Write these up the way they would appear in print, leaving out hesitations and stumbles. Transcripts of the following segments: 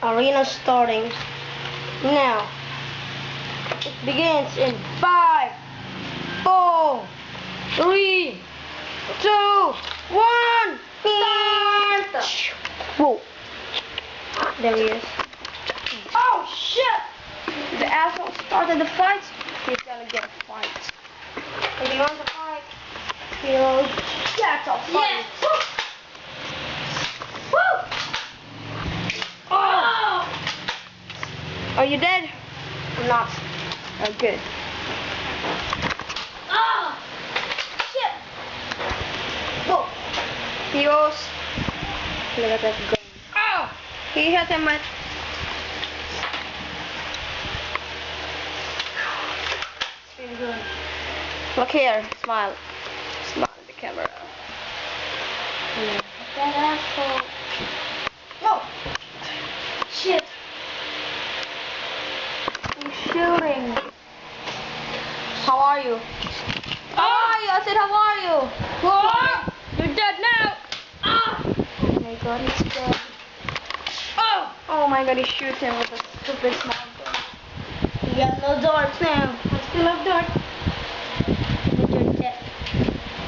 Arena starting now. It begins in 5, 4, 3, 2, 1. Start! Whoa. There he is. Oh shit! The asshole started the fight. He's gonna get a fight. If he wants a fight, he'll get a fight. Yes. Woo! Oh! Are you dead? I'm not. Oh, good. Oh! Shit! Whoa! He goes. Look at that gun. Oh! He hit him with. It's really good. Look here. Smile. Smile at the camera. Yeah. That asshole. Whoa! Shit! He's shooting. How are you? How are you? I said, how are you? Whoa! You're dead now! Oh my god, he's dead. Oh! Oh my god, he shoots him with a stupid small gun. You got no darts now. I still have darts. But you're dead.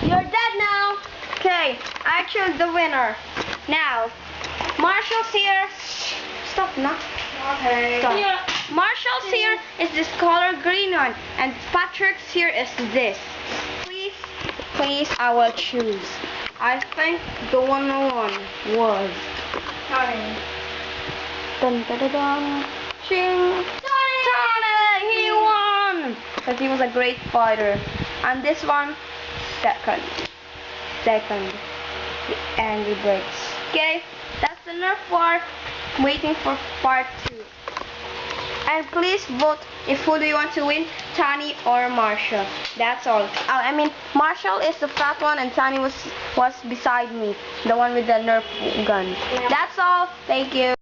You're dead now! Okay, I chose the winner. Now, Marshall's here. Stop now. Okay. Stop. Yeah. Marshall's here is this color green one, and Patrick's here is this. Please, I will choose. I think the 101 was. Sorry. Dun dun dun dun. Ching. Tony! He won! Because he was a great fighter. And this one, second. The Angry Birds. Okay, that's the Nerf war. Waiting for part 2. And please vote if who do you want to win, Tani or Marshall. That's all. I mean, Marshall is the fat one and Tani was beside me, the one with the Nerf gun. Yeah. That's all. Thank you.